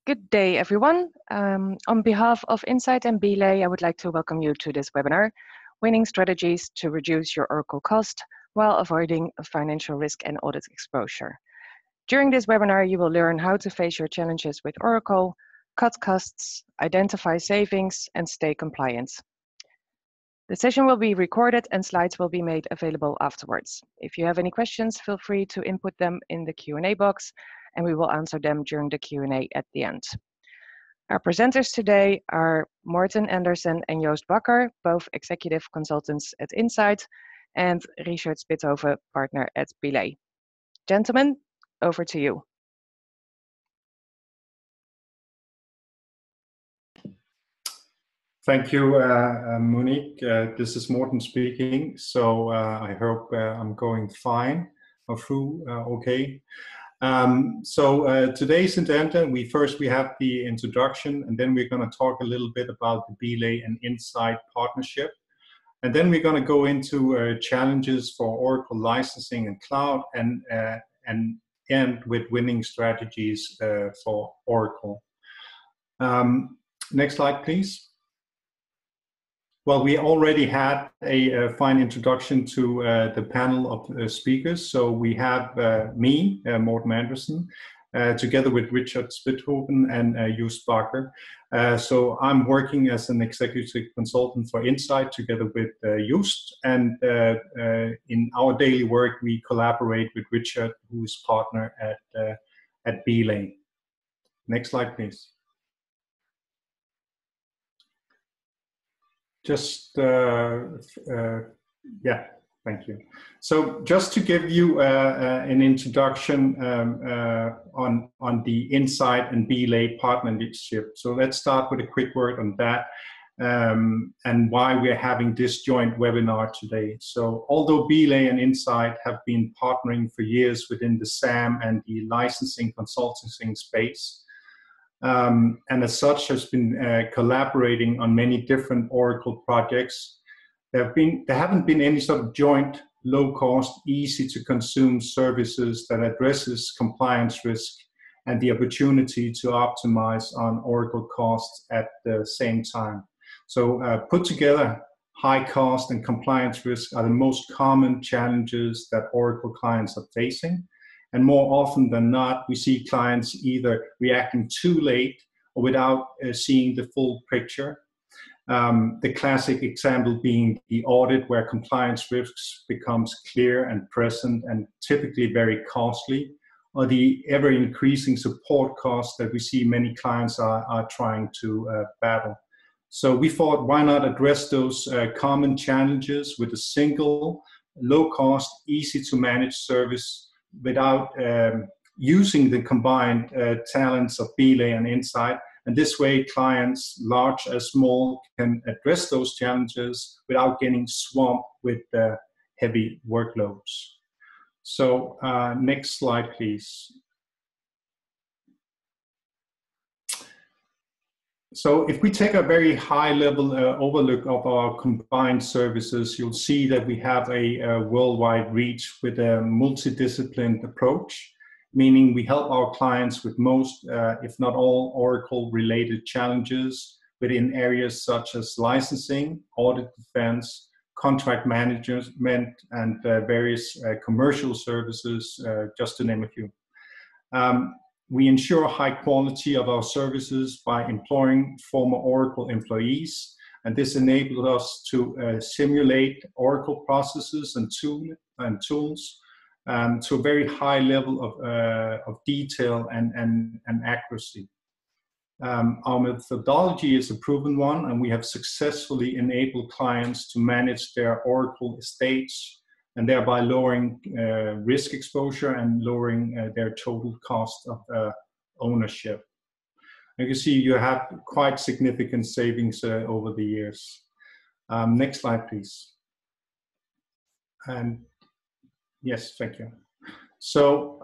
Good day, everyone. On behalf of Insight and Blay, I would like to welcome you to this webinar, Winning Strategies to Reduce Your Oracle Cost while Avoiding Financial Risk and Audit Exposure. During this webinar, you will learn how to face your challenges with Oracle, cut costs, identify savings, and stay compliant. The session will be recorded and slides will be made available afterwards. If you have any questions, feel free to input them in the Q&A box, and we will answer them during the Q&A at the end. Our presenters today are Morten Andersen and Joost Bakker, both executive consultants at Insight, and Richard Spithoven, partner at Blay. Gentlemen, over to you. Thank you, Monique. This is Morten speaking. So I hope I'm going fine or through okay. Today's agenda, we have the introduction, and then we're going to talk a little bit about the Blay and Inside partnership. And then we're going to go into challenges for Oracle licensing and cloud, and end with winning strategies for Oracle. Next slide, please. Well, we already had a fine introduction to the panel of speakers. So we have me, Morten Andersen, together with Richard Spithoven and Joost Bakker. So I'm working as an executive consultant for Insight together with Joost. And in our daily work, we collaborate with Richard, who is partner at Blay. Next slide, please. Yeah, thank you. So just to give you an introduction on the Insight and Blay partnership. So let's start with a quick word on that and why we're having this joint webinar today. So although Blay and Insight have been partnering for years within the SAM and the licensing consulting space, and as such has been collaborating on many different Oracle projects. There haven't been any sort of joint, low-cost, easy-to-consume services that addresses compliance risk and the opportunity to optimize on Oracle costs at the same time. So put together, high cost and compliance risk are the most common challenges that Oracle clients are facing. And more often than not, we see clients either reacting too late or without seeing the full picture. The classic example being the audit, where compliance risks becomes clear and present and typically very costly, or the ever-increasing support costs that we see many clients are trying to battle. So we thought, why not address those common challenges with a single, low-cost, easy-to-manage service without using the combined talents of Blay and Insight. And this way, clients, large as small, can address those challenges without getting swamped with heavy workloads. So next slide, please. So if we take a very high-level overlook of our combined services, you'll see that we have a worldwide reach with a multidisciplined approach, meaning we help our clients with most, if not all, Oracle-related challenges within areas such as licensing, audit defense, contract management, and various commercial services, just to name a few. We ensure high quality of our services by employing former Oracle employees, and this enables us to simulate Oracle processes and tools to a very high level of detail and accuracy. Our methodology is a proven one, and we have successfully enabled clients to manage their Oracle estates and thereby lowering risk exposure and lowering their total cost of ownership. You can see you have quite significant savings over the years. Next slide, please. And yes, thank you. So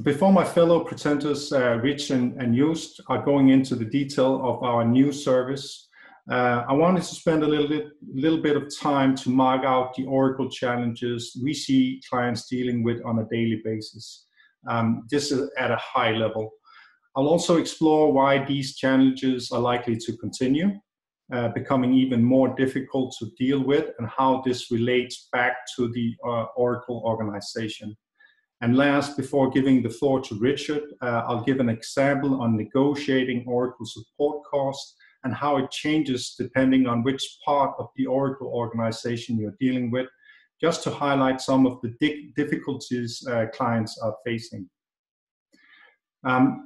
before my fellow presenters, Rich and Joost, are going into the detail of our new service, I wanted to spend a little bit of time to mark out the Oracle challenges we see clients dealing with on a daily basis. This is at a high level. I'll also explore why these challenges are likely to continue, becoming even more difficult to deal with, and how this relates back to the Oracle organization. And last, before giving the floor to Richard, I'll give an example on negotiating Oracle support costs and how it changes depending on which part of the Oracle organization you're dealing with, just to highlight some of the difficulties clients are facing.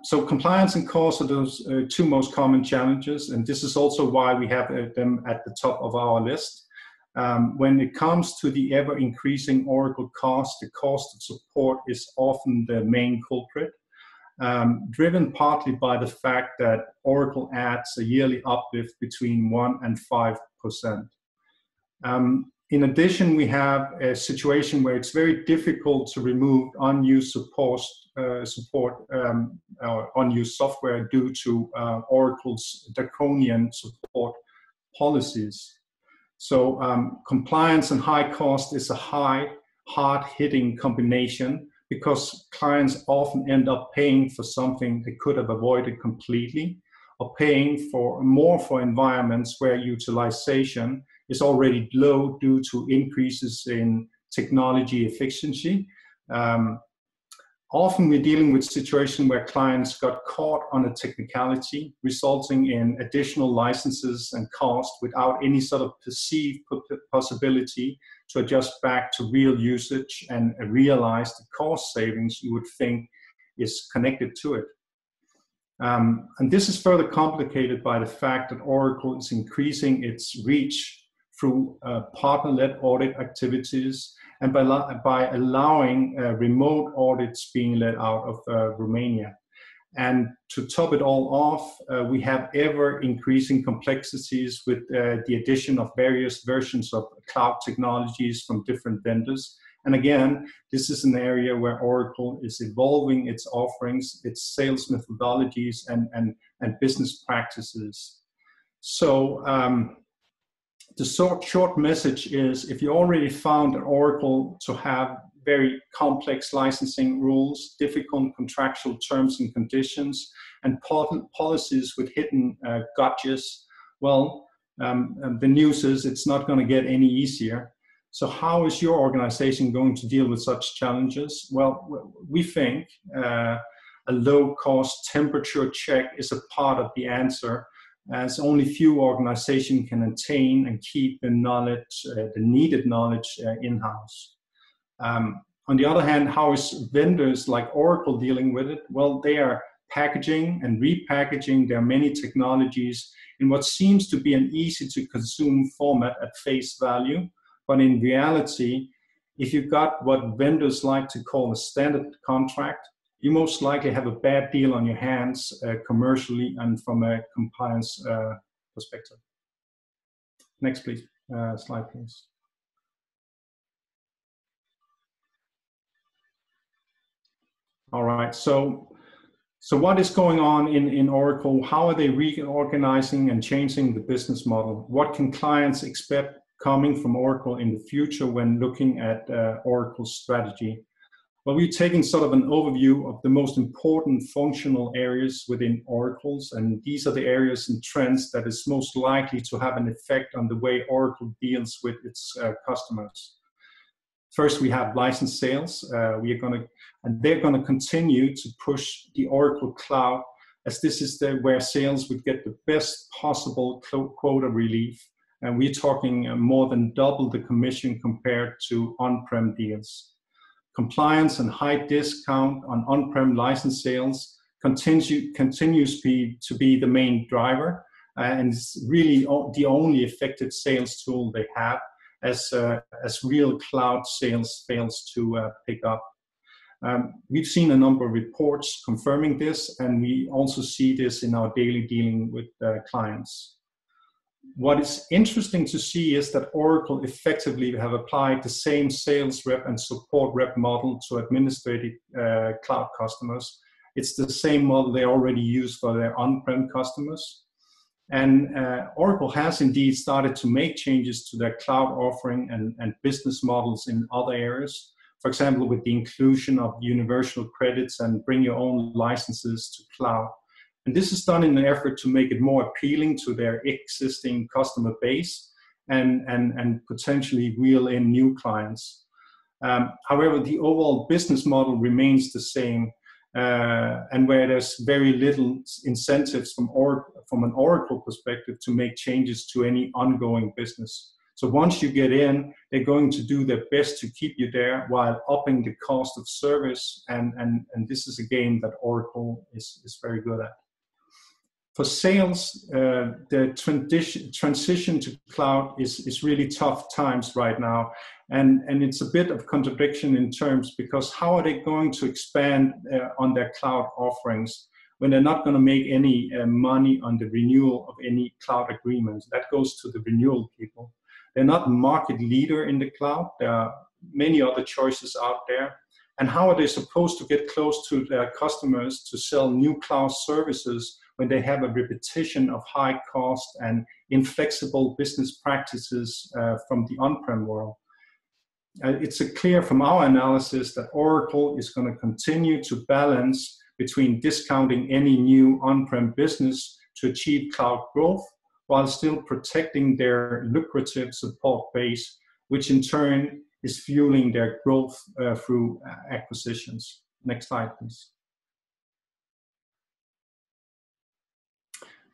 So compliance and cost are those two most common challenges, and this is also why we have them at the top of our list. When it comes to the ever-increasing Oracle cost, the cost of support is often the main culprit, driven partly by the fact that Oracle adds a yearly uplift between 1% and 5%. In addition, we have a situation where it's very difficult to remove unused unused software due to Oracle's draconian support policies. So compliance and high cost is a hard-hitting combination, because clients often end up paying for something they could have avoided completely, or paying more for environments where utilization is already low due to increases in technology efficiency. Often we're dealing with situations where clients got caught on a technicality, resulting in additional licenses and cost without any sort of perceived possibility to adjust back to real usage and realize the cost savings you would think is connected to it. And this is further complicated by the fact that Oracle is increasing its reach through partner-led audit activities, and by allowing remote audits being led out of Romania. And to top it all off, we have ever-increasing complexities with the addition of various versions of cloud technologies from different vendors. And again, this is an area where Oracle is evolving its offerings, its sales methodologies, and business practices. So the short message is, if you already found Oracle to have very complex licensing rules, difficult contractual terms and conditions, and policies with hidden gotchas, well, the news is it's not going to get any easier. So how is your organization going to deal with such challenges? Well, we think a low-cost temperature check is a part of the answer, as only few organizations can attain and keep the knowledge, the needed knowledge in-house. On the other hand, how is vendors like Oracle dealing with it? Well, they are packaging and repackaging their many technologies in what seems to be an easy-to-consume format at face value. But in reality, if you've got what vendors like to call a standard contract, you most likely have a bad deal on your hands commercially and from a compliance perspective. Next, please. Slide, please. All right, so what is going on in Oracle? How are they reorganizing and changing the business model? What can clients expect coming from Oracle in the future when looking at Oracle's strategy? Well, we're taking sort of an overview of the most important functional areas within Oracle's, and these are the areas and trends that is most likely to have an effect on the way Oracle deals with its customers. First, we have license sales. They're going to continue to push the Oracle Cloud, as this is where sales would get the best possible quota relief. And we're talking more than double the commission compared to on-prem deals. Compliance and high discount on on-prem license sales continues to be the main driver, and it's really the only effective sales tool they have, as real cloud sales fails to pick up. We've seen a number of reports confirming this, and we also see this in our daily dealing with clients. What is interesting to see is that Oracle effectively have applied the same sales rep and support rep model to administrative cloud customers. It's the same model they already use for their on-prem customers. And Oracle has indeed started to make changes to their cloud offering and business models in other areas. For example, with the inclusion of universal credits and bring your own licenses to cloud. And this is done in an effort to make it more appealing to their existing customer base and potentially reel in new clients. However, the overall business model remains the same, and where there's very little incentives from an Oracle perspective to make changes to any ongoing business. So once you get in, they're going to do their best to keep you there while upping the cost of service, and this is a game that Oracle is very good at. For sales, the transition to cloud is really tough times right now. And it's a bit of contradiction in terms, because how are they going to expand on their cloud offerings when they're not going to make any money on the renewal of any cloud agreements? That goes to the renewal people. They're not market leader in the cloud. There are many other choices out there. And how are they supposed to get close to their customers to sell new cloud services when they have a repetition of high cost and inflexible business practices from the on-prem world? It's clear from our analysis that Oracle is going to continue to balance between discounting any new on-prem business to achieve cloud growth, while still protecting their lucrative support base, which in turn is fueling their growth through acquisitions. Next slide, please.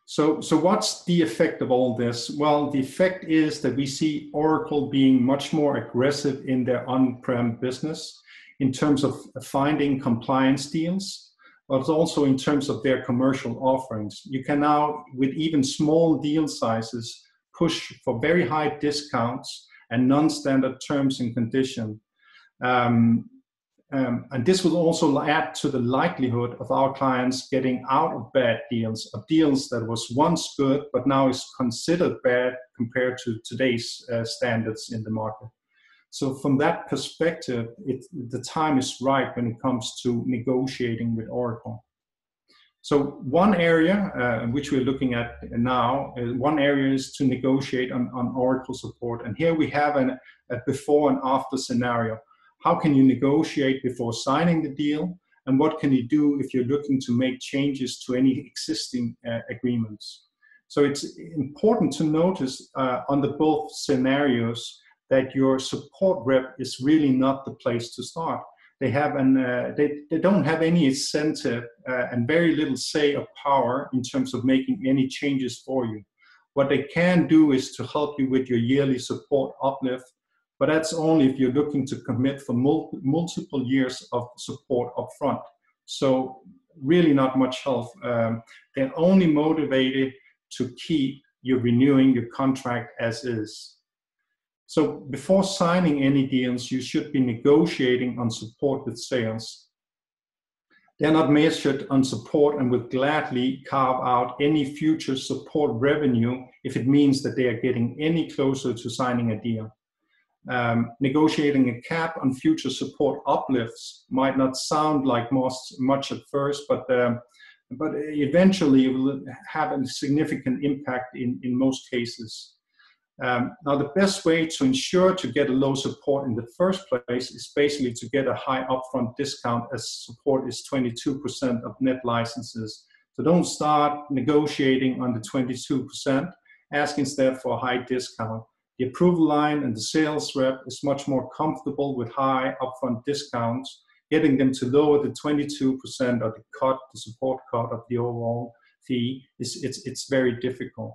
So what's the effect of all this? Well, the effect is that we see Oracle being much more aggressive in their on-prem business in terms of finding compliance deals, but also in terms of their commercial offerings. You can now, with even small deal sizes, push for very high discounts and non-standard terms and conditions. And this will also add to the likelihood of our clients getting out of bad deals, of deals that was once good, but now is considered bad compared to today's standards in the market. So from that perspective, the time is right when it comes to negotiating with Oracle. So one area which we're looking at now, one area is to negotiate on Oracle support. And here we have a before and after scenario. How can you negotiate before signing the deal? And what can you do if you're looking to make changes to any existing agreements? So it's important to notice under both scenarios that your support rep is really not the place to start. They have they don't have any incentive and very little say or power in terms of making any changes for you. What they can do is to help you with your yearly support uplift, but that's only if you're looking to commit for multiple years of support upfront. So really not much help. They're only motivated to keep you renewing your contract as is. So before signing any deals, you should be negotiating on support with sales. They're not measured on support and would gladly carve out any future support revenue if it means that they are getting any closer to signing a deal. Negotiating a cap on future support uplifts might not sound like much at first, but eventually it will have a significant impact in most cases. Now, the best way to ensure to get a low support in the first place is basically to get a high upfront discount, as support is 22% of net licenses. So don't start negotiating on the 22%, ask instead for a high discount. The approval line and the sales rep is much more comfortable with high upfront discounts. Getting them to lower the 22% or the support cut of the overall fee it's very difficult.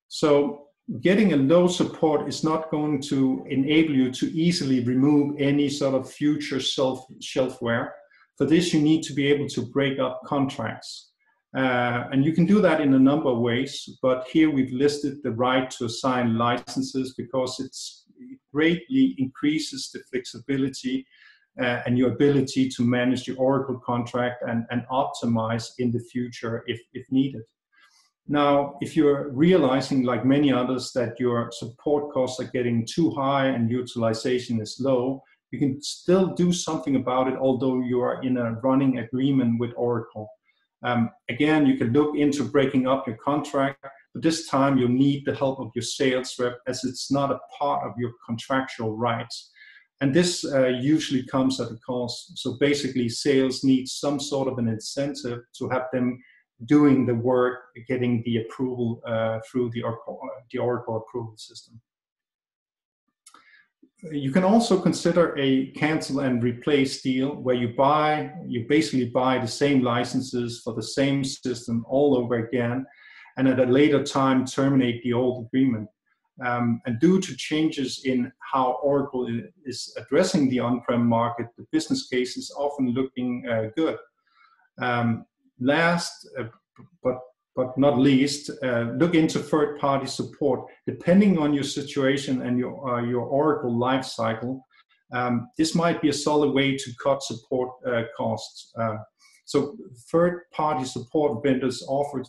So getting a low support is not going to enable you to easily remove any sort of future shelfware. For this, you need to be able to break up contracts. And you can do that in a number of ways, but here we've listed the right to assign licenses because it greatly increases the flexibility and your ability to manage the Oracle contract and optimize in the future if needed. Now, if you're realizing, like many others, that your support costs are getting too high and utilization is low, you can still do something about it, although you are in a running agreement with Oracle. Again, you can look into breaking up your contract, but this time you'll need the help of your sales rep, as it's not a part of your contractual rights. And this usually comes at a cost. So basically, sales need some sort of an incentive to have them doing the work, getting the approval through the Oracle approval system. You can also consider a cancel and replace deal where you basically buy the same licenses for the same system all over again, and at a later time terminate the old agreement. And due to changes in how Oracle is addressing the on-prem market, the business case is often looking good. Last, but not least, look into third-party support. Depending on your situation and your Oracle life cycle, this might be a solid way to cut support costs. So third-party support vendors offer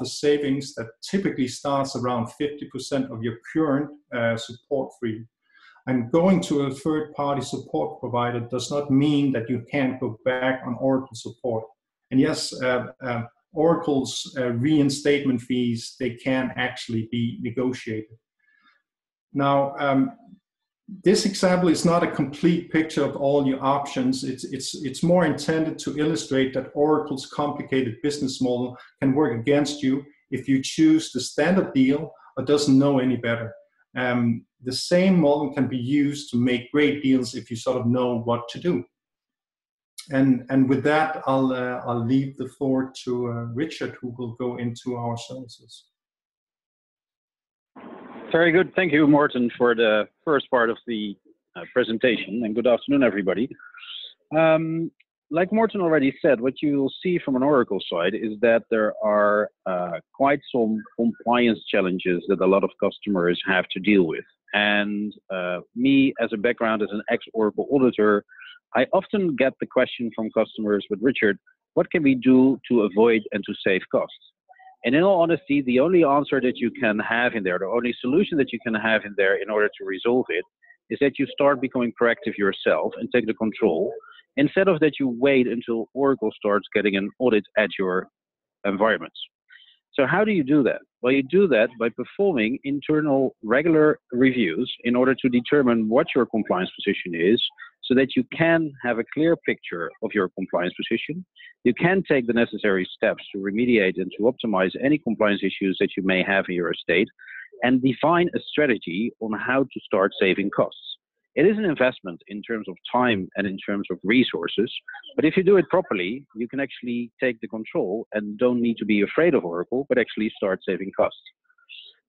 savings that typically starts around 50% of your current support fee. And going to a third-party support provider does not mean that you can't go back on Oracle support. And yes, Oracle's reinstatement fees, they can actually be negotiated. Now, this example is not a complete picture of all your options. It's more intended to illustrate that Oracle's complicated business model can work against you if you choose the standard deal or doesn't know any better. The same model can be used to make great deals if you sort of know what to do. And with that, I'll leave the floor to Richard, who will go into our services. Very good. Thank you, Morten, for the first part of the presentation, and good afternoon, everybody. Like Morten already said, what you'll see from an Oracle side is that there are quite some compliance challenges that a lot of customers have to deal with. And me, as a background as an ex-Oracle auditor, I often get the question from customers, but Richard, what can we do to avoid and to save costs? And in all honesty, the only answer that you can have in there, the only solution that you can have in there in order to resolve it, is that you start becoming proactive yourself and take the control, instead of that you wait until Oracle starts getting an audit at your environments. So how do you do that? Well, you do that by performing internal regular reviews in order to determine what your compliance position is, so that you can have a clear picture of your compliance position. You can take the necessary steps to remediate and to optimize any compliance issues that you may have in your estate, and define a strategy on how to start saving costs. It is an investment in terms of time and in terms of resources, but if you do it properly, you can actually take the control and don't need to be afraid of Oracle, but actually start saving costs.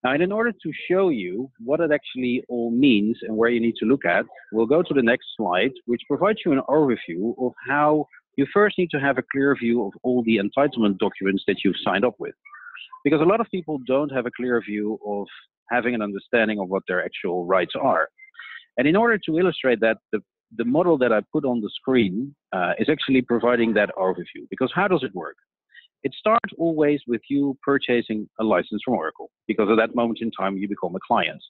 Now, in order to show you what it actually all means and where you need to look at, we'll go to the next slide, which provides you an overview of how you first need to have a clear view of all the entitlement documents that you've signed up with. Because a lot of people don't have a clear view of having an understanding of what their actual rights are. And in order to illustrate that, the model that I put on the screen is actually providing that overview. Because how does it work? It starts always with you purchasing a license from Oracle, because at that moment in time, you become a client.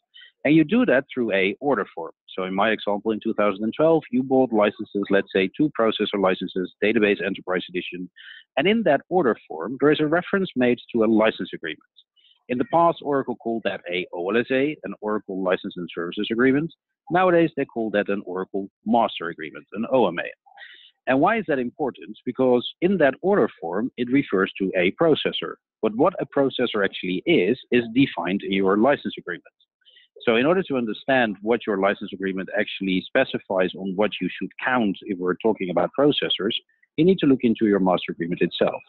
And you do that through a order form. So in my example, in 2012, you bought licenses, let's say 2 processor licenses, Database Enterprise Edition. And in that order form, there is a reference made to a license agreement. In the past, Oracle called that a OLSA, an Oracle License and Services Agreement. Nowadays, they call that an Oracle Master Agreement, an OMA. And why is that important? Because in that order form, it refers to a processor. But what a processor actually is defined in your license agreement. So in order to understand what your license agreement actually specifies on what you should count if we're talking about processors, you need to look into your master agreement itself.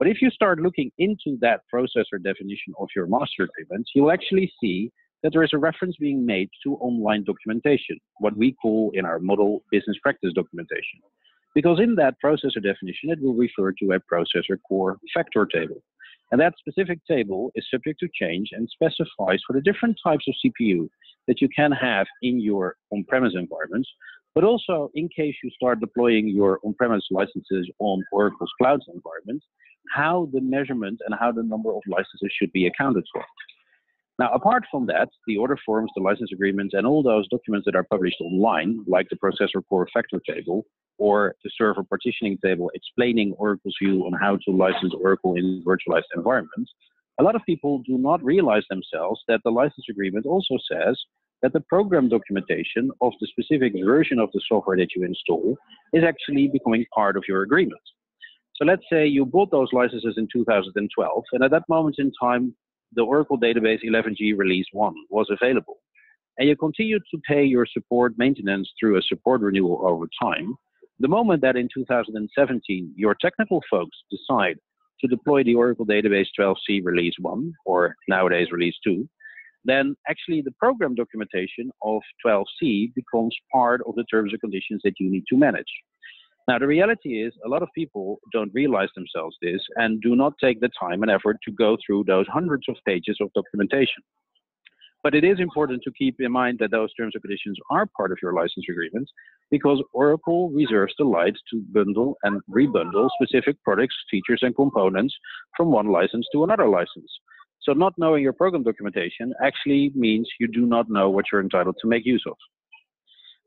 But if you start looking into that processor definition of your master agreement, you'll actually see that there is a reference being made to online documentation, what we call in our model business practice documentation. Because in that processor definition, it will refer to a processor core factor table. And that specific table is subject to change and specifies for the different types of CPU that you can have in your on-premise environments, but also in case you start deploying your on-premise licenses on Oracle's cloud environment, how the measurement and how the number of licenses should be accounted for. Now, apart from that, the order forms, the license agreements, and all those documents that are published online, like the processor core factor table or the server partitioning table explaining Oracle's view on how to license Oracle in virtualized environments, a lot of people do not realize themselves that the license agreement also says that the program documentation of the specific version of the software that you install is actually becoming part of your agreement. So let's say you bought those licenses in 2012, and at that moment in time, the Oracle Database 11G Release 1 was available. And you continued to pay your support maintenance through a support renewal over time. The moment that in 2017, your technical folks decide to deploy the Oracle Database 12c Release 1, or nowadays Release 2, then actually the program documentation of 12c becomes part of the terms and conditions that you need to manage. Now, the reality is a lot of people don't realize themselves this and do not take the time and effort to go through those hundreds of pages of documentation. But it is important to keep in mind that those terms and conditions are part of your license agreement, because Oracle reserves the right to bundle and rebundle specific products, features, and components from one license to another license. So not knowing your program documentation actually means you do not know what you're entitled to make use of.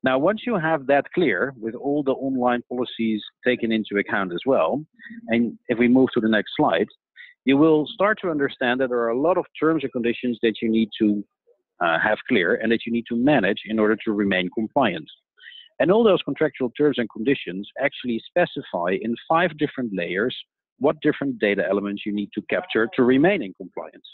Now, once you have that clear with all the online policies taken into account as well, and if we move to the next slide, you will start to understand that there are a lot of terms and conditions that you need to have clear and that you need to manage in order to remain compliant. And all those contractual terms and conditions actually specify in 5 different layers what different data elements you need to capture to remain in compliance.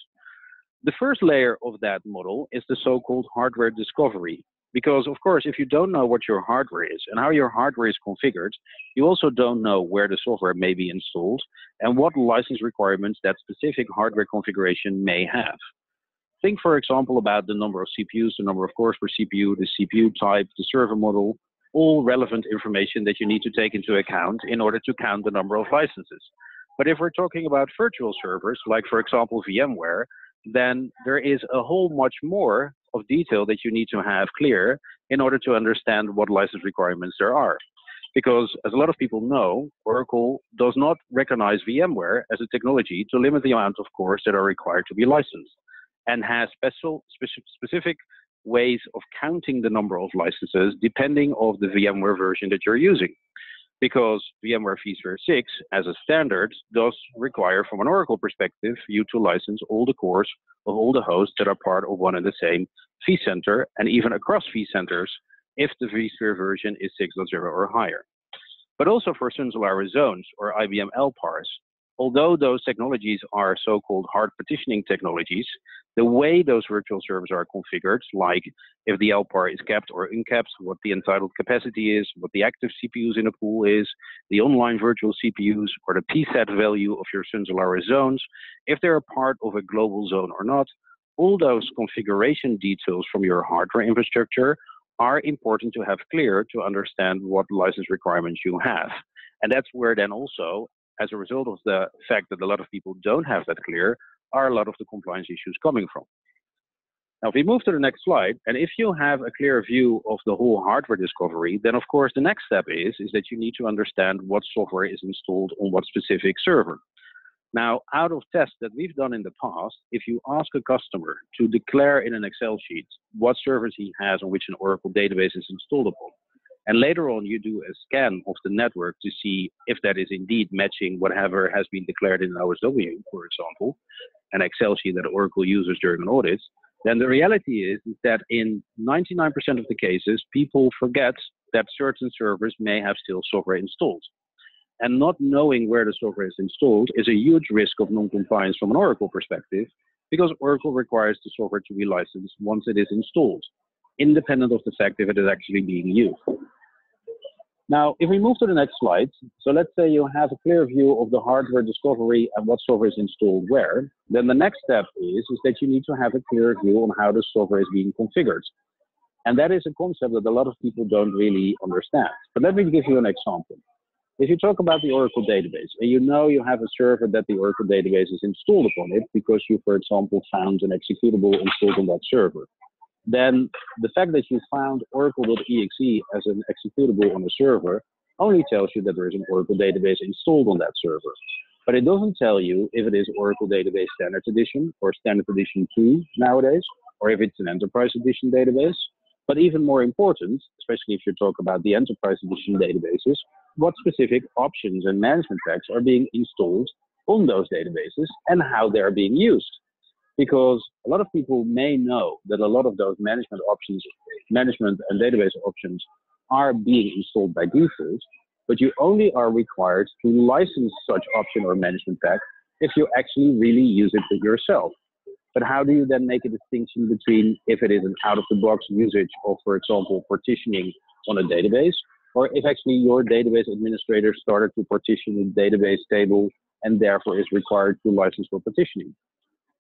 The first layer of that model is the so-called hardware discovery. Because, of course, if you don't know what your hardware is and how your hardware is configured, you also don't know where the software may be installed and what license requirements that specific hardware configuration may have. Think, for example, about the number of CPUs, the number of cores per CPU, the CPU type, the server model, all relevant information that you need to take into account in order to count the number of licenses. But if we're talking about virtual servers, like, for example, VMware, then there is a whole much more of detail that you need to have clear in order to understand what license requirements there are. Because as a lot of people know, Oracle does not recognize VMware as a technology to limit the amount of cores that are required to be licensed, and has specific ways of counting the number of licenses depending on the VMware version that you're using. Because VMware vSphere 6 as a standard does require, from an Oracle perspective, you to license all the cores of all the hosts that are part of one and the same vCenter, and even across vCenters if the vSphere version is 6.0 or higher. But also for Sun Solaris zones or IBM LPARs, although those technologies are so-called hard partitioning technologies, the way those virtual servers are configured, like if the LPAR is capped or uncapped, what the entitled capacity is, what the active CPUs in a pool is, the online virtual CPUs, or the PSAT value of your Sun Solaris zones, if they're a part of a global zone or not, all those configuration details from your hardware infrastructure are important to have clear to understand what license requirements you have. And that's where then also, as a result of the fact that a lot of people don't have that clear, are a lot of the compliance issues coming from. Now, if we move to the next slide, and if you have a clear view of the whole hardware discovery, then of course the next step is that you need to understand what software is installed on what specific server. Now, out of tests that we've done in the past, if you ask a customer to declare in an Excel sheet what servers he has on which an Oracle database is installed upon, and later on you do a scan of the network to see if that is indeed matching whatever has been declared in an OSW, for example, an Excel sheet that Oracle uses during an audit, then the reality is that in 99% of the cases, people forget that certain servers may have still software installed. And not knowing where the software is installed is a huge risk of non-compliance from an Oracle perspective, because Oracle requires the software to be licensed once it is installed, independent of the fact if it is actually being used. Now, if we move to the next slide, so let's say you have a clear view of the hardware discovery and what software is installed where, then the next step is that you need to have a clear view on how the software is being configured. And that is a concept that a lot of people don't really understand. But let me give you an example. If you talk about the Oracle database, and you know you have a server that the Oracle database is installed upon it because you, for example, found an executable installed on that server, then the fact that you found oracle.exe as an executable on a server only tells you that there is an Oracle database installed on that server. But it doesn't tell you if it is Oracle Database Standard Edition or Standard Edition 2 nowadays, or if it's an Enterprise Edition database. But even more important, especially if you talk about the Enterprise Edition databases, what specific options and management packs are being installed on those databases and how they are being used. Because a lot of people may know that a lot of those management options, management and database options are being installed by default, but you only are required to license such option or management pack if you actually really use it yourself. But how do you then make a distinction between if it is an out-of-the-box usage of, for example, partitioning on a database, or if actually your database administrator started to partition a database table and therefore is required to license for partitioning?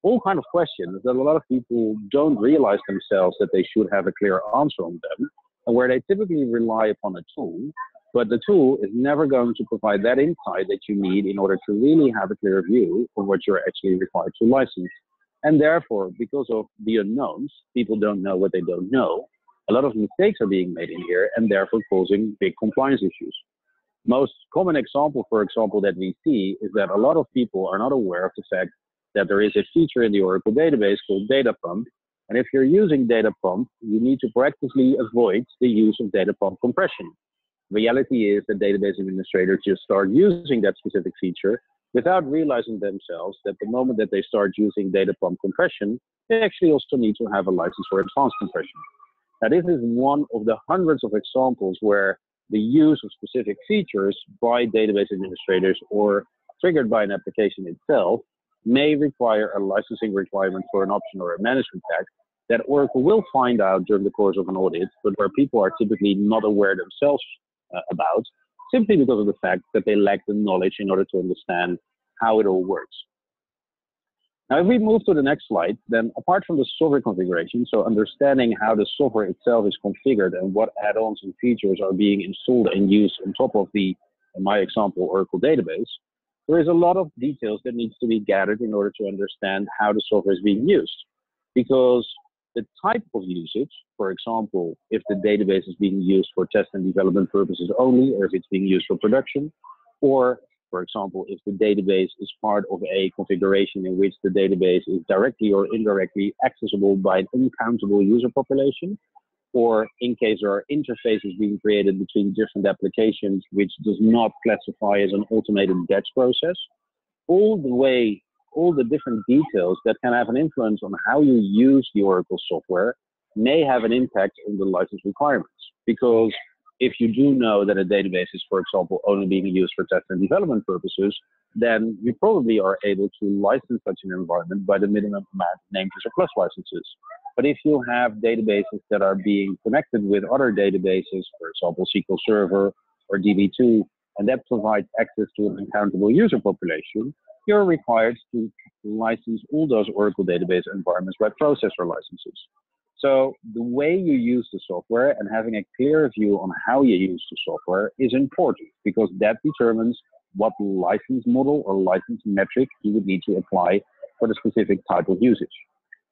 All kind of questions that a lot of people don't realize themselves that they should have a clear answer on them, and where they typically rely upon a tool, but the tool is never going to provide that insight that you need in order to really have a clear view of what you're actually required to license. And therefore, because of the unknowns, people don't know what they don't know. A lot of mistakes are being made in here and therefore causing big compliance issues. Most common example, for example, that we see is that a lot of people are not aware of the fact that there is a feature in the Oracle database called data pump. And if you're using data pump, you need to proactively avoid the use of data pump compression. Reality is that database administrators just start using that specific feature without realizing themselves that the moment that they start using data pump compression, they actually also need to have a license for advanced compression. Now, this is one of the hundreds of examples where the use of specific features by database administrators or triggered by an application itself may require a licensing requirement for an option or a management pack that Oracle will find out during the course of an audit, but where people are typically not aware themselves about, simply because of the fact that they lack the knowledge in order to understand how it all works. Now, if we move to the next slide, then apart from the software configuration, so understanding how the software itself is configured and what add-ons and features are being installed and used on top of the, in my example, Oracle database, there is a lot of details that needs to be gathered in order to understand how the software is being used. Because the type of usage, for example, if the database is being used for test and development purposes only, or if it's being used for production, or, for example, if the database is part of a configuration in which the database is directly or indirectly accessible by an uncountable user population, or in case there are interfaces being created between different applications which does not classify as an automated batch process, all the different details that can have an influence on how you use the Oracle software may have an impact on the license requirements. Because if you do know that a database is, for example, only being used for test and development purposes, then you probably are able to license such an environment by the minimum amount of name user plus licenses. But if you have databases that are being connected with other databases, for example, SQL Server or DB2, and that provides access to an uncountable user population, you're required to license all those Oracle database environments by processor licenses. So the way you use the software and having a clear view on how you use the software is important, because that determines what license model or license metric you would need to apply for the specific type of usage.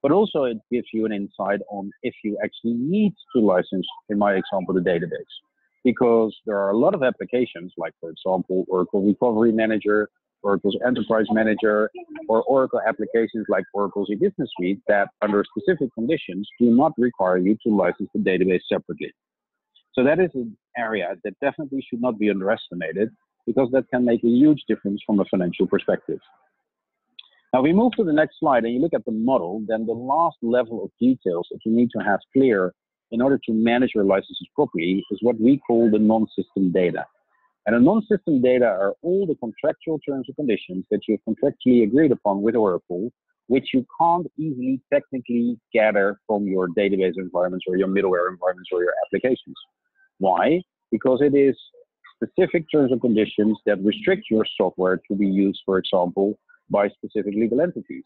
But also it gives you an insight on if you actually need to license, in my example, the database. Because there are a lot of applications, like, for example, Oracle Recovery Manager, Oracle's Enterprise Manager, or Oracle applications like Oracle's e-business suite that, under specific conditions, do not require you to license the database separately. So that is an area that definitely should not be underestimated, because that can make a huge difference from a financial perspective. Now we move to the next slide and you look at the model, then the last level of details that you need to have clear in order to manage your licenses properly is what we call the non-system data. And the non-system data are all the contractual terms and conditions that you've contractually agreed upon with Oracle, which you can't easily technically gather from your database environments or your middleware environments or your applications. Why? Because it is specific terms and conditions that restrict your software to be used, for example, by specific legal entities.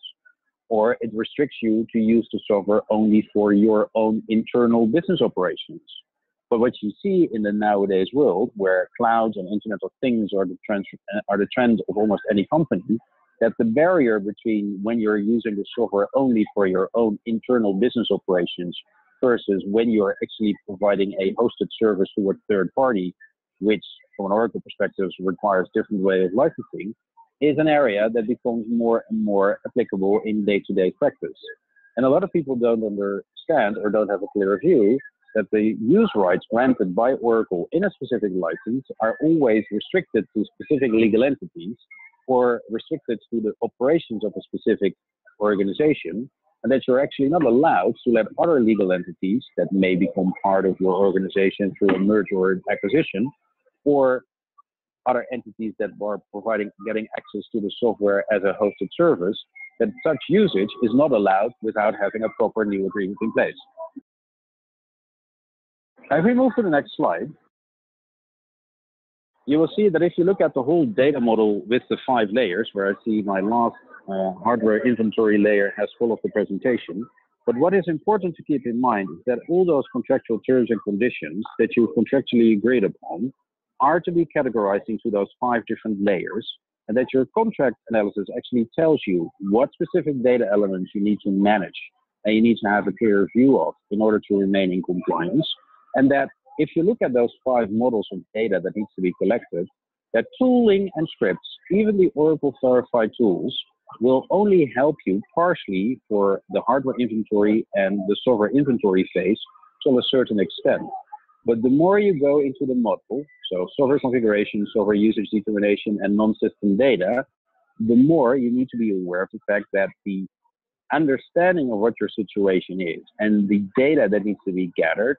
Or it restricts you to use the software only for your own internal business operations. But what you see in the nowadays world, where clouds and Internet of Things are the trend of almost any company, that the barrier between when you're using the software only for your own internal business operations versus when you're actually providing a hosted service to a third party, which from an Oracle perspective requires different way of licensing, is an area that becomes more and more applicable in day-to-day practice. And a lot of people don't understand or don't have a clear view that the use rights granted by Oracle in a specific license are always restricted to specific legal entities or restricted to the operations of a specific organization, and that you're actually not allowed to let other legal entities that may become part of your organization through a merger or acquisition, or other entities that are getting access to the software as a hosted service, that such usage is not allowed without having a proper new agreement in place. Now, if we move to the next slide, you will see that if you look at the whole data model with the 5 layers, where I see my last hardware inventory layer has followed the presentation. But what is important to keep in mind is that all those contractual terms and conditions that you've contractually agreed upon are to be categorized into those 5 different layers, and that your contract analysis actually tells you what specific data elements you need to manage and you need to have a clear view of in order to remain in compliance. And that if you look at those 5 models of data that needs to be collected, that tooling and scripts, even the Oracle verified tools, will only help you partially for the hardware inventory and the software inventory phase to a certain extent. But the more you go into the model, so software configuration, software usage determination, and non-system data, the more you need to be aware of the fact that the understanding of what your situation is and the data that needs to be gathered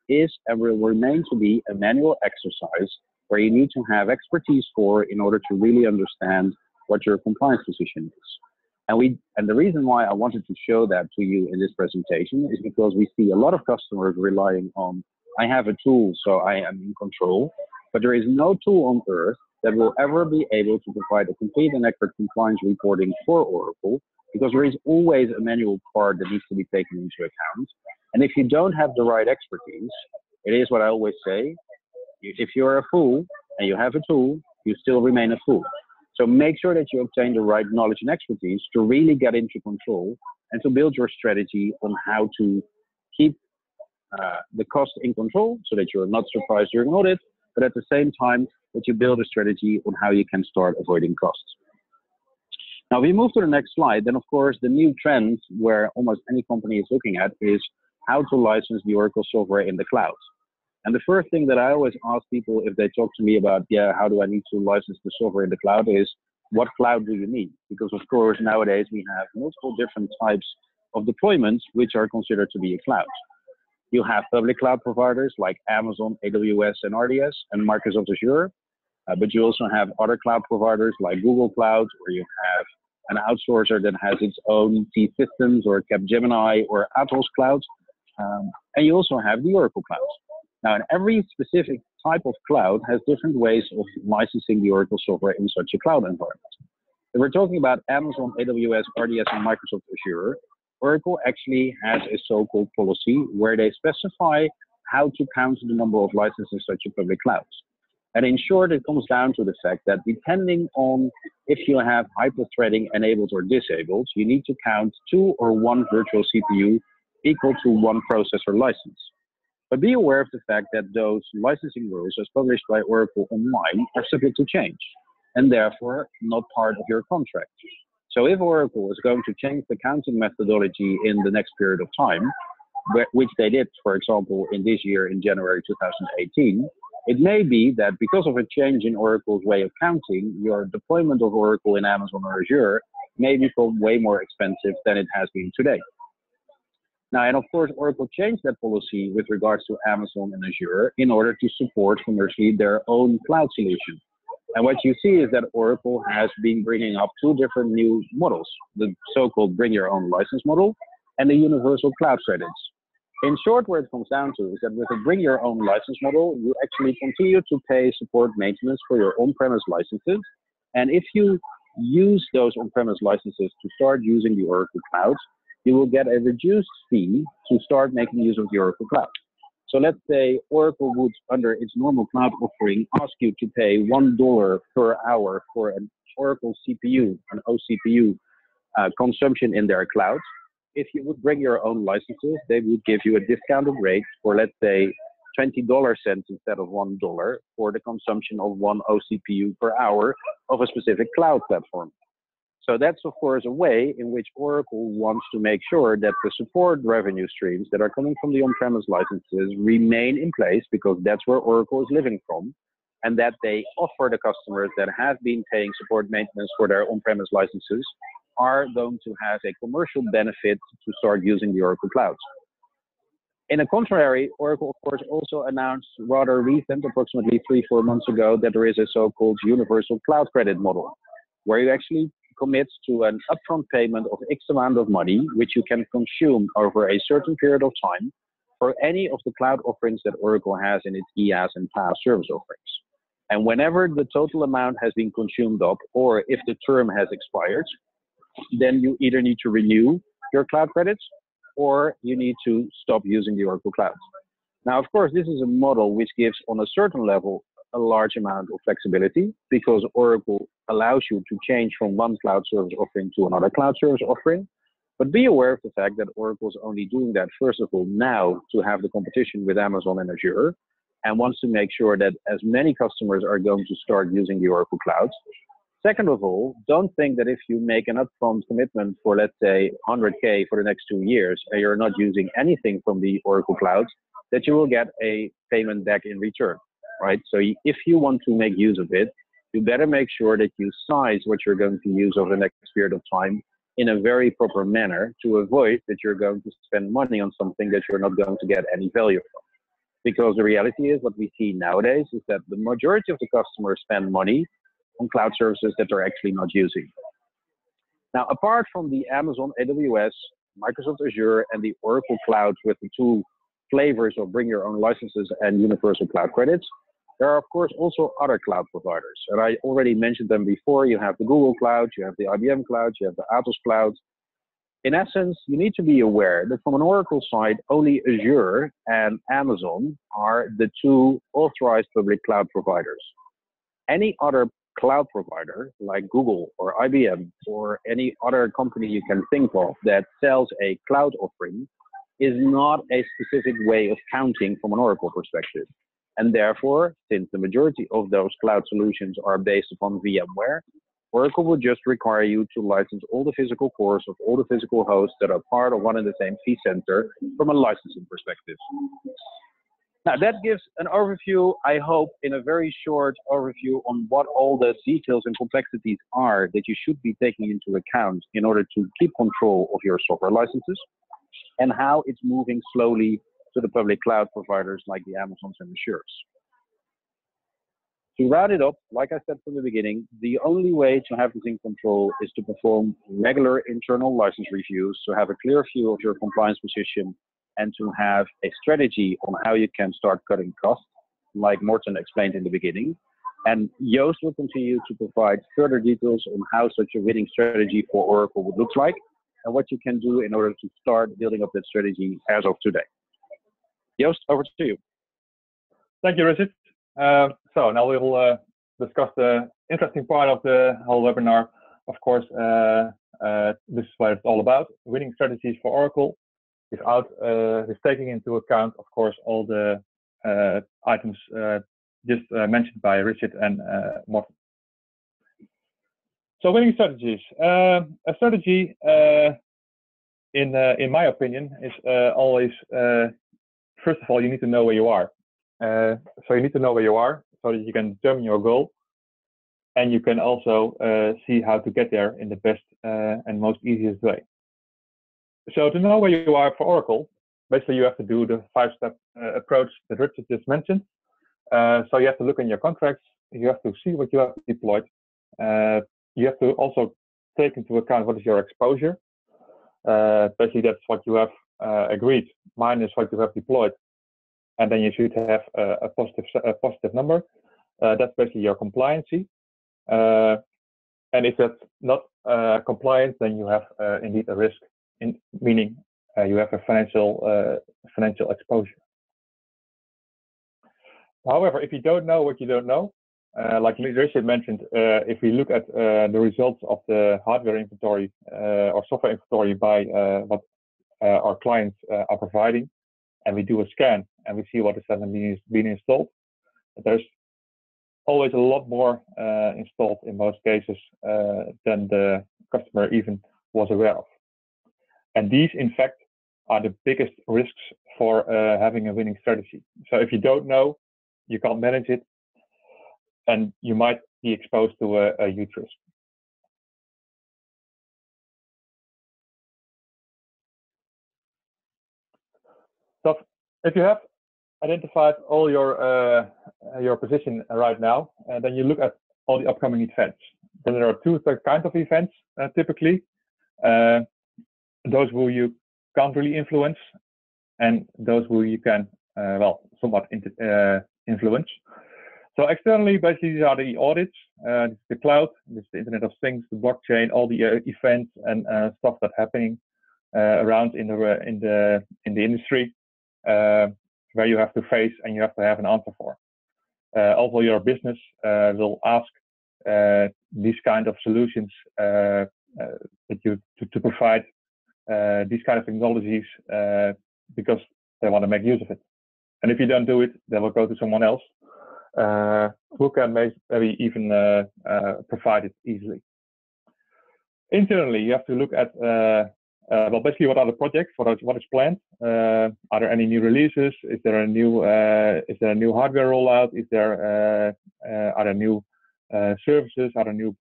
is and will remain to be a manual exercise where you need to have expertise for in order to really understand what your compliance position is. And the reason why I wanted to show that to you in this presentation is because we see a lot of customers relying on, I have a tool, so I am in control, but there is no tool on earth that will ever be able to provide a complete and accurate compliance reporting for Oracle, because there is always a manual part that needs to be taken into account. And if you don't have the right expertise, it is what I always say, if you're a fool and you have a tool, you still remain a fool. So make sure that you obtain the right knowledge and expertise to really get into control and to build your strategy on how to keep the cost in control so that you're not surprised during audit, but at the same time that you build a strategy on how you can start avoiding costs. Now, if we move to the next slide, then of course the new trend where almost any company is looking at is how to license the Oracle software in the cloud. And the first thing that I always ask people if they talk to me about, how do I need to license the software in the cloud is, what cloud do you need? Because of course, nowadays we have multiple different types of deployments which are considered to be a cloud. You have public cloud providers like Amazon, AWS, and RDS, and Microsoft Azure. But you also have other cloud providers like Google Cloud, where you have an outsourcer that has its own T-Systems or Capgemini or Atos Cloud. And you also have the Oracle Cloud. Now, every specific type of cloud has different ways of licensing the Oracle software in such a cloud environment. If we're talking about Amazon, AWS, RDS, and Microsoft Azure, Oracle actually has a so-called policy where they specify how to count the number of licenses in such a public clouds. And in short, it comes down to the fact that depending on if you have hyper-threading enabled or disabled, you need to count 2 or 1 virtual CPU equal to 1 processor license. But be aware of the fact that those licensing rules, as published by Oracle online, are subject to change, and therefore not part of your contract. So if Oracle is going to change the counting methodology in the next period of time, which they did, for example, in this year, in January 2018, it may be that because of a change in Oracle's way of counting, your deployment of Oracle in Amazon or Azure may become way more expensive than it has been today. Now, and of course, Oracle changed that policy with regards to Amazon and Azure in order to support commercially their own cloud solution. And what you see is that Oracle has been bringing up 2 different new models, the so-called bring your own license model and the universal cloud credits. In short, what it comes down to is that with a bring your own license model, you actually continue to pay support maintenance for your on-premise licenses. And if you use those on-premise licenses to start using the Oracle Cloud, you will get a reduced fee to start making use of the Oracle Cloud. So let's say Oracle would, under its normal cloud offering, ask you to pay $1 per hour for an Oracle CPU, an OCPU consumption in their cloud. If you would bring your own licenses, they would give you a discounted rate for, let's say, $20 instead of $1 for the consumption of 1 OCPU per hour of a specific cloud platform. So that's, of course, a way in which Oracle wants to make sure that the support revenue streams that are coming from the on-premise licenses remain in place, because that's where Oracle is living from, and that they offer the customers that have been paying support maintenance for their on-premise licenses are going to have a commercial benefit to start using the Oracle Cloud. In a contrary, Oracle, of course, also announced rather recent, approximately 3-4 months ago, that there is a so-called universal cloud credit model, where you actually commit to an upfront payment of X amount of money, which you can consume over a certain period of time for any of the cloud offerings that Oracle has in its IaaS and PaaS service offerings. And whenever the total amount has been consumed up, or if the term has expired, then you either need to renew your cloud credits or you need to stop using the Oracle Cloud. Now, of course, this is a model which gives on a certain level a large amount of flexibility, because Oracle allows you to change from one cloud service offering to another cloud service offering. But be aware of the fact that Oracle is only doing that, first of all, now to have the competition with Amazon and Azure, and wants to make sure that as many customers are going to start using the Oracle Cloud. Second of all, don't think that if you make an upfront commitment for, let's say, 100K for the next 2 years, and you're not using anything from the Oracle Cloud, that you will get a payment back in return, right? So if you want to make use of it, you better make sure that you size what you're going to use over the next period of time in a very proper manner, to avoid that you're going to spend money on something that you're not going to get any value from. Because the reality is, what we see nowadays is that the majority of the customers spend money on cloud services that they're actually not using. Now, apart from the Amazon AWS, Microsoft Azure, and the Oracle Cloud with the two flavors of bring your own licenses and universal cloud credits, there are, of course, also other cloud providers. And I already mentioned them before. You have the Google Cloud, you have the IBM Cloud, you have the Atos Cloud. In essence, you need to be aware that from an Oracle side, only Azure and Amazon are the two authorized public cloud providers. Any other cloud provider like Google or IBM or any other company you can think of that sells a cloud offering is not a specific way of counting from an Oracle perspective. And therefore, since the majority of those cloud solutions are based upon VMware, Oracle will just require you to license all the physical cores of all the physical hosts that are part of one and the same fee center from a licensing perspective. Now, that gives an overview, I hope, in a very short overview on what all the details and complexities are that you should be taking into account in order to keep control of your software licenses, and how it's moving slowly to the public cloud providers like the Amazons and Azures. To round it up, like I said from the beginning, the only way to have this in control is to perform regular internal license reviews, to have a clear view of your compliance position, and to have a strategy on how you can start cutting costs, like Morten explained in the beginning. And Joost will continue to provide further details on how such a winning strategy for Oracle would look like, and what you can do in order to start building up that strategy as of today. Joost, over to you. Thank you, Richard. So now we will discuss the interesting part of the whole webinar. Of course, this is what it's all about, winning strategies for Oracle, without taking into account, of course, all the items just mentioned by Richard and Morten. So winning strategies. A strategy, in my opinion, is always, first of all, you need to know where you are. So you need to know where you are so that you can determine your goal, and you can also see how to get there in the best and most easiest way. So to know where you are for Oracle, basically you have to do the 5-step approach that Richard just mentioned. So you have to look in your contracts, you have to see what you have deployed. You have to also take into account what is your exposure. Basically that's what you have agreed minus what you have deployed. And then you should have a positive number. That's basically your compliancy. And if that's not compliant, then you have indeed a risk, meaning you have a financial exposure. However, if you don't know what you don't know, like Richard mentioned, if we look at the results of the hardware inventory or software inventory by what our clients are providing, and we do a scan and we see what is being installed, there's always a lot more installed in most cases than the customer even was aware of. And these, in fact, are the biggest risks for having a winning strategy. So if you don't know, you can't manage it, and you might be exposed to a huge risk. So If you have identified all your position right now, and then you look at all the upcoming events. Then there are two kinds of events typically. Those who you can't really influence, and those who you can, well, somewhat influence. So externally, basically, these are the audits, the cloud, this is the Internet of Things, the blockchain, all the events and stuff that's happening around in the industry, where you have to face and you have to have an answer for. Also, your business will ask these kind of solutions that you to provide these kind of technologies because they want to make use of it. And if you don't do it, they will go to someone else who can maybe even provide it easily. Internally, you have to look at well, basically, what are the projects? What is planned? Are there any new releases? Is there a new hardware rollout? Are there new services? Are there new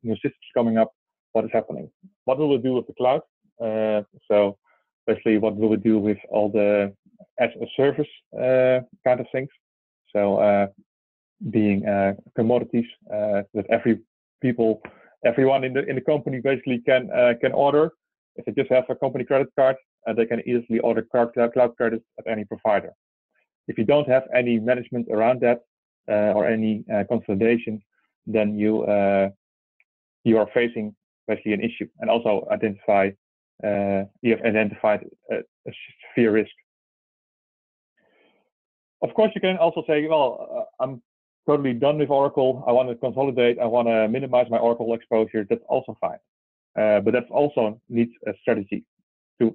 systems coming up? What is happening? What will we do with the cloud? So basically, what will we do with all the as a service kind of things? So being commodities that everyone in the company basically can order. If they just have a company credit card, they can easily order cloud credits at any provider. If you don't have any management around that or any consolidation, then you are facing basically an issue. And also you have identified a severe risk. Of course, you can also say, well, I'm totally done with Oracle. I want to consolidate. I want to minimize my Oracle exposure. That's also fine. But that also needs a strategy to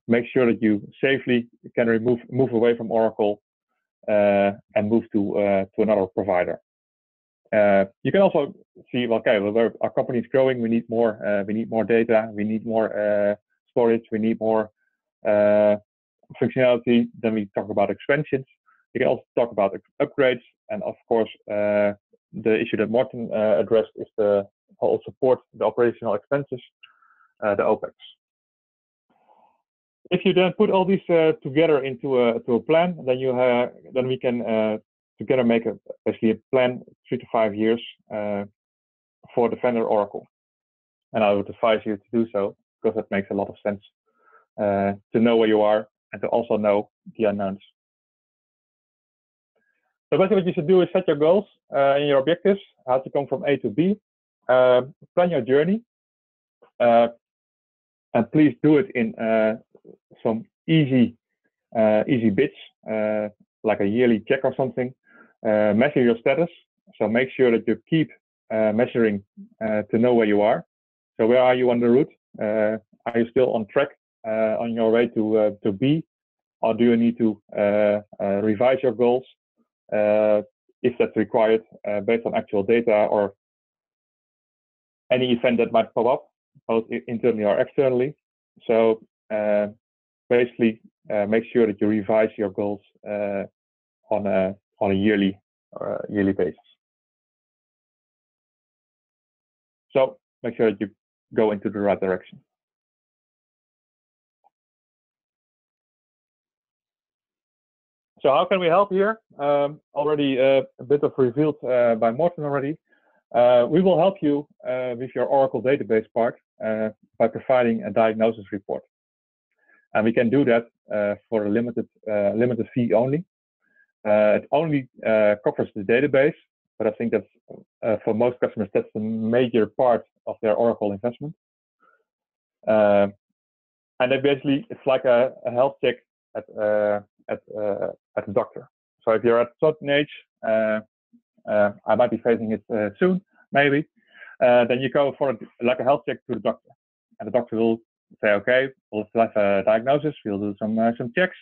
make sure that you safely can move away from Oracle and move to another provider. You can also see, okay, well, our company is growing. We need more data. We need more storage. We need more functionality. Then we talk about expansions. You can also talk about upgrades, and of course, the issue that Morten addressed is the whole support, the operational expenses, the OPEX. If you then put all these together into a plan, then we can together make basically a plan 3 to 5 years for the vendor Oracle. And I would advise you to do so because it makes a lot of sense to know where you are and to also know the unknowns. So basically what you should do is set your goals and your objectives, how to come from A to B, plan your journey, and please do it in some easy bits, like a yearly check or something. Measure your status, so make sure that you keep measuring to know where you are. So where are you on the route? Are you still on track on your way to B, or do you need to revise your goals? If that's required based on actual data or any event that might pop up, both internally or externally. So basically, make sure that you revise your goals on a yearly basis. So make sure that you go into the right direction. So how can we help here? Already a bit of revealed by Morten already. We will help you with your Oracle database part by providing a diagnosis report. And we can do that for a limited fee only. It only covers the database, but I think that's for most customers, that's a major part of their Oracle investment. And then basically, it's like a health check at a doctor. So if you're at a certain age, I might be facing it soon, maybe. Then you go for like a health check to the doctor, and the doctor will say, okay, we'll have a diagnosis, we'll do some checks,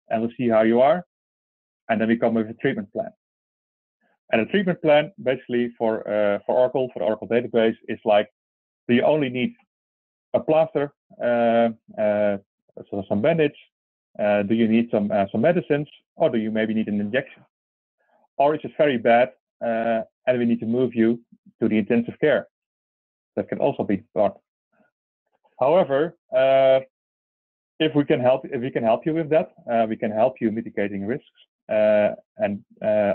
and we'll see how you are, and then we come with a treatment plan. And a treatment plan, basically for Oracle, for the Oracle database, is like, do you only need a plaster, so some bandage? Do you need some medicines, or do you maybe need an injection? Or is it very bad and we need to move you to the intensive care? That can also be done. However, if we can help you with that, we can help you mitigating risks and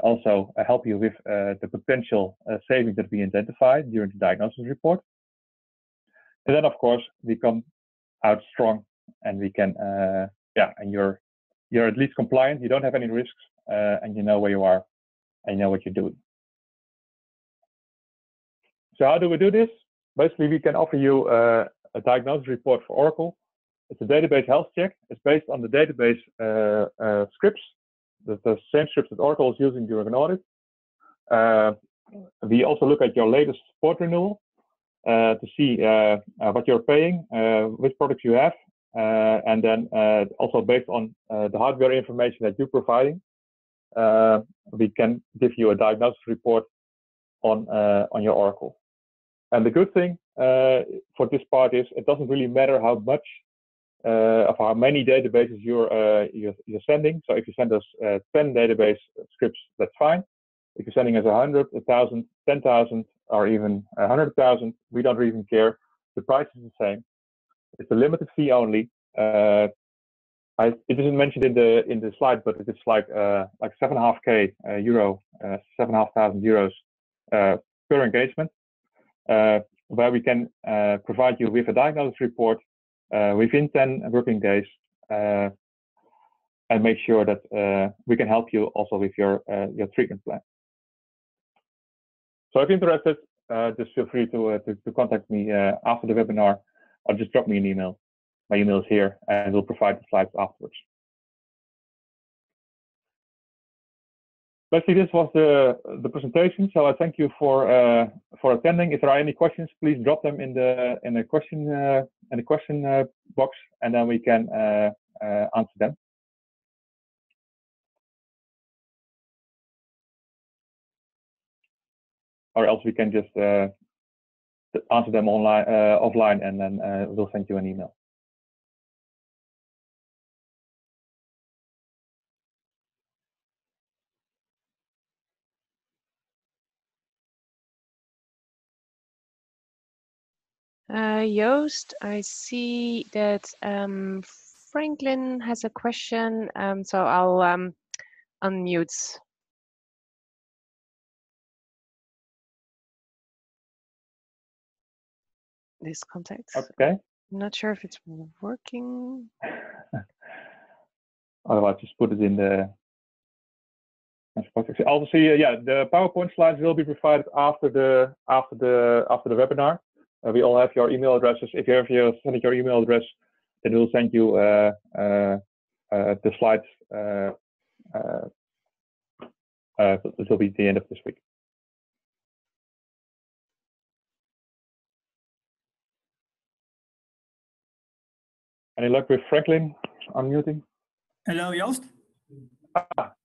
also help you with the potential savings that we identify during the diagnosis report. And then, of course, we come out strong, and we can, and you're at least compliant. You don't have any risks, and you know where you are, and you know what you're doing. So how do we do this? Basically, we can offer you a diagnosis report for Oracle. It's a database health check. It's based on the database scripts, the same scripts that Oracle is using during an audit. We also look at your latest support renewal to see what you're paying, which products you have, and then also based on the hardware information that you're providing, we can give you a diagnosis report on your Oracle. And the good thing for this part is it doesn't really matter how much of how many databases you're sending. So if you send us 10 database scripts, that's fine. If you're sending us 100, 1,000, 10,000, or even 100,000, we don't even care. The price is the same. It's a limited fee only. It isn't mentioned in the slide, but it's like 7.5K euro, 7,500 euros per engagement, where we can provide you with a diagnosis report within 10 working days, and make sure that we can help you also with your treatment plan. So if you're interested, just feel free to contact me after the webinar, or just drop me an email. My email is here, and we'll provide the slides afterwards. Basically, this was the presentation. So I thank you for attending. If there are any questions, please drop them in the question box, and then we can answer them. Or else we can just answer them offline, and then we'll send you an email. Joost, I see that Franklin has a question, so I'll unmute this contact. Okay. I'm not sure if it's working. Otherwise, just put it in the. Also, the PowerPoint slides will be provided after the webinar. We all have your email addresses. If you send your email address, then we'll send you the slides. It will be the end of this week. Any luck with Franklin unmuting? Hello, Joost.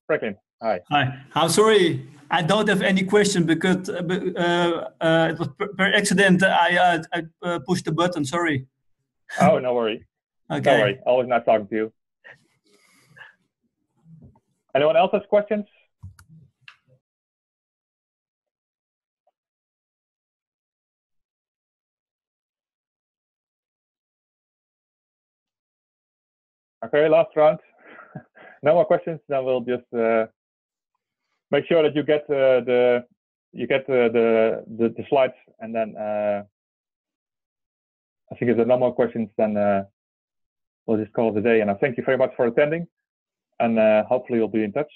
Franklin, hi. Hi. I'm sorry, I don't have any question because it was per accident. I pushed the button. Sorry. Oh, no worry. Okay. No worry. Always nice talking to you. Anyone else has questions? Okay, last round. No more questions. Then we'll just make sure that you get the slides, and then I think if there are no more questions, then we'll just call it a day. And I thank you very much for attending, and hopefully we'll be in touch.